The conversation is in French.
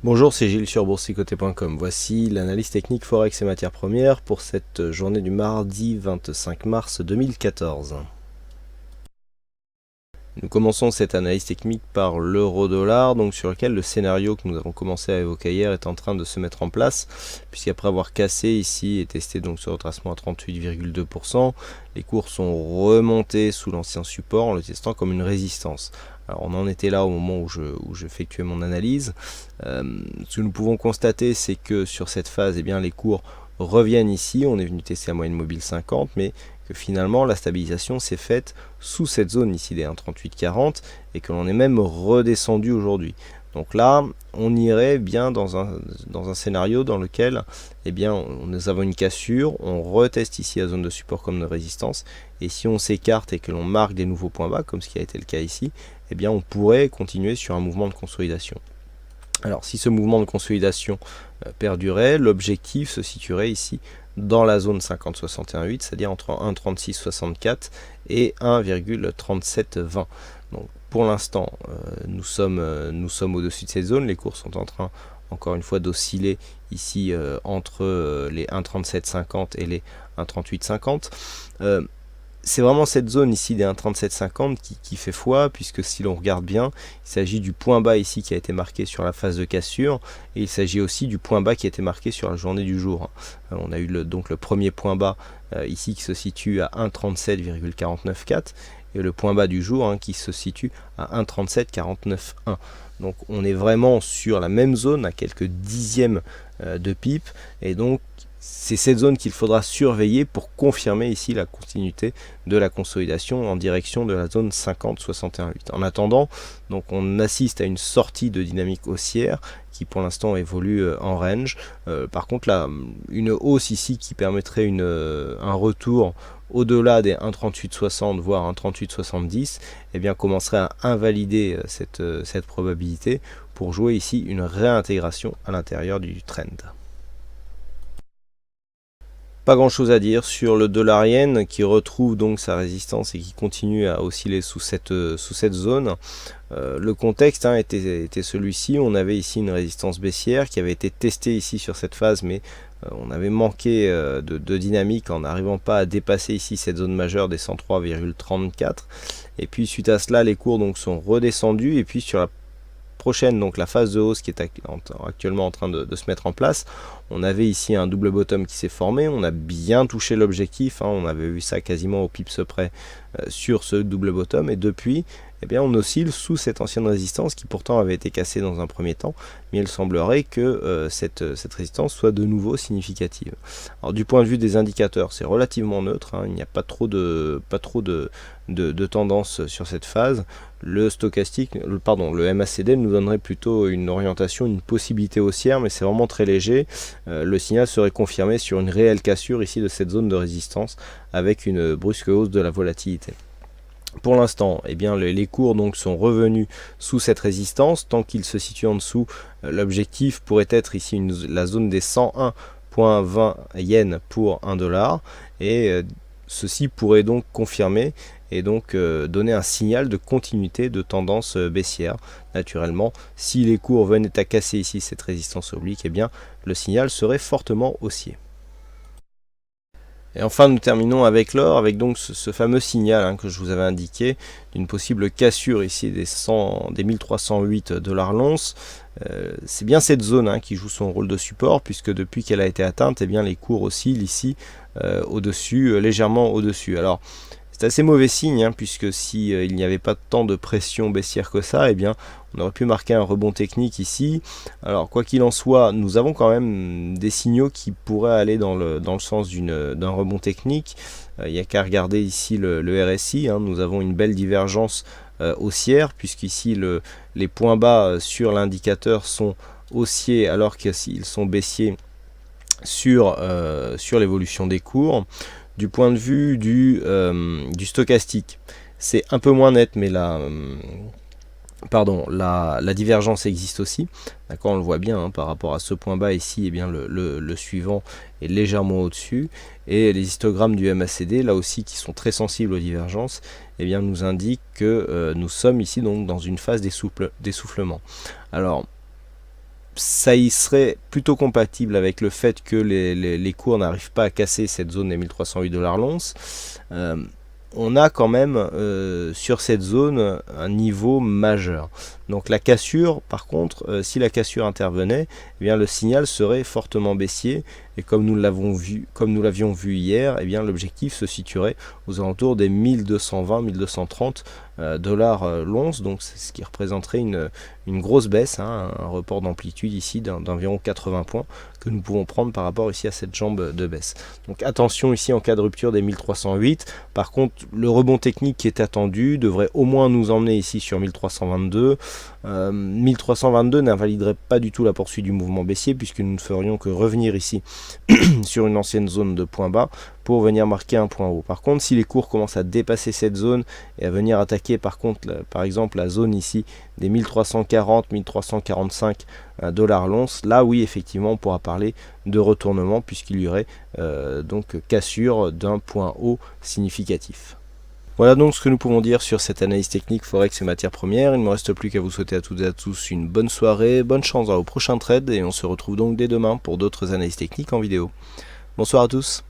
Bonjour, c'est Gilles sur boursicoté.com. Voici l'analyse technique Forex et matières premières pour cette journée du mardi 25 mars 2014. Nous commençons cette analyse technique par l'euro-dollar, donc sur lequel le scénario que nous avons commencé à évoquer hier est en train de se mettre en place, puisqu'après avoir cassé ici et testé donc ce retracement à 38,2%, les cours sont remontés sous l'ancien support en le testant comme une résistance. Alors on en était là au moment où j'effectuais mon analyse. Ce que nous pouvons constater, c'est que sur cette phase, les cours reviennent ici. On est venu tester la moyenne mobile 50, mais que finalement la stabilisation s'est faite sous cette zone ici des 1,3840 et que l'on est même redescendu aujourd'hui. Donc là, on irait bien dans un scénario dans lequel nous avons une cassure, on reteste ici la zone de support comme de résistance, et si on s'écarte et que l'on marque des nouveaux points bas, comme ce qui a été le cas ici, on pourrait continuer sur un mouvement de consolidation. Alors si ce mouvement de consolidation perdurait, l'objectif se situerait ici dans la zone 50-61,8, c'est-à-dire entre 1,3664 et 1,3720. Donc pour l'instant, nous sommes au-dessus de cette zone. Les cours sont en train, encore une fois, d'osciller ici entre les 1,3750 et les 1,3850. C'est vraiment cette zone ici des 1,3750 qui fait foi, puisque si l'on regarde bien, il s'agit du point bas ici qui a été marqué sur la phase de cassure, et il s'agit aussi du point bas qui a été marqué sur la journée du jour. On a eu donc le premier point bas ici qui se situe à 1,37,494, et le point bas du jour qui se situe à 1,37,491. Donc on est vraiment sur la même zone à quelques dixièmes de pipe, et donc c'est cette zone qu'il faudra surveiller pour confirmer ici la continuité de la consolidation en direction de la zone 50-61,8. En attendant, donc on assiste à une sortie de dynamique haussière qui pour l'instant évolue en range. Par contre là, une hausse ici qui permettrait un retour au-delà des 1,3860 voire 1,3870 commencerait à invalider cette probabilité pour jouer ici une réintégration à l'intérieur du trend. Pas grand chose à dire sur le dollar yen qui retrouve donc sa résistance et qui continue à osciller sous cette zone. Le contexte était celui-ci. On avait ici une résistance baissière qui avait été testée ici sur cette phase, mais on avait manqué de dynamique en n'arrivant pas à dépasser ici cette zone majeure des 103,34. Et puis suite à cela, les cours donc sont redescendus, et puis sur la prochaine, donc la phase de hausse qui est actuellement en train de se mettre en place, on avait ici un double bottom qui s'est formé, on a bien touché l'objectif, on avait vu ça quasiment au pips près sur ce double bottom, et depuis on oscille sous cette ancienne résistance qui pourtant avait été cassée dans un premier temps, mais il semblerait que cette résistance soit de nouveau significative. Alors du point de vue des indicateurs, c'est relativement neutre, il n'y a pas trop de tendance sur cette phase. Le stochastique, le MACD nous donnerait plutôt une orientation, une possibilité haussière, mais c'est vraiment très léger. Le signal serait confirmé sur une réelle cassure ici de cette zone de résistance avec une brusque hausse de la volatilité. Pour l'instant, les cours donc sont revenus sous cette résistance. Tant qu'ils se situent en dessous, l'objectif pourrait être ici la zone des 101,20 yens pour 1 dollar, et ceci pourrait donc confirmer et donc donner un signal de continuité de tendance baissière. Naturellement, si les cours venaient à casser ici cette résistance oblique, le signal serait fortement haussier. Et enfin, nous terminons avec l'or, avec donc ce fameux signal que je vous avais indiqué, d'une possible cassure ici des 1308 $ l'once. C'est bien cette zone qui joue son rôle de support, puisque depuis qu'elle a été atteinte, les cours oscillent ici au-dessus, légèrement au-dessus. Alors, c'est assez mauvais signe, puisque si il n'y avait pas tant de pression baissière que ça, on aurait pu marquer un rebond technique ici. Alors quoi qu'il en soit, nous avons quand même des signaux qui pourraient aller dans le sens d'un rebond technique. Il n'y a qu'à regarder ici le RSI, nous avons une belle divergence haussière, puisqu'ici les points bas sur l'indicateur sont haussiers alors qu'ils sont baissiers sur l'évolution des cours. Du point de vue du stochastique, c'est un peu moins net, mais la divergence existe aussi. D'accord, on le voit bien par rapport à ce point bas ici, le suivant est légèrement au-dessus, et les histogrammes du MACD, là aussi qui sont très sensibles aux divergences, nous indiquent que nous sommes ici donc dans une phase d'essoufflement. Alors, ça y serait plutôt compatible avec le fait que les cours n'arrivent pas à casser cette zone des 1308 $ l'once. On a quand même sur cette zone un niveau majeur. Donc la cassure, par contre, si la cassure intervenait, eh bien le signal serait fortement baissier, et comme nous l'avions vu hier, eh bien l'objectif se situerait aux alentours des 1220-1230 $ l'once, donc c'est ce qui représenterait une grosse baisse, hein, un report d'amplitude ici d'environ 80 points que nous pouvons prendre par rapport ici à cette jambe de baisse. Donc attention ici en cas de rupture des 1308. Par contre, le rebond technique qui est attendu devrait au moins nous emmener ici sur 1322. 1322 n'invaliderait pas du tout la poursuite du mouvement baissier, puisque nous ne ferions que revenir ici sur une ancienne zone de point bas pour venir marquer un point haut. Par contre, si les cours commencent à dépasser cette zone et à venir attaquer par contre par exemple la zone ici des 1340-1345 $ l'once, là oui effectivement on pourra parler de retournement, puisqu'il y aurait donc cassure d'un point haut significatif. Voilà donc ce que nous pouvons dire sur cette analyse technique Forex et matières premières. Il ne me reste plus qu'à vous souhaiter à toutes et à tous une bonne soirée, bonne chance dans vos prochains trades, et on se retrouve donc dès demain pour d'autres analyses techniques en vidéo. Bonsoir à tous.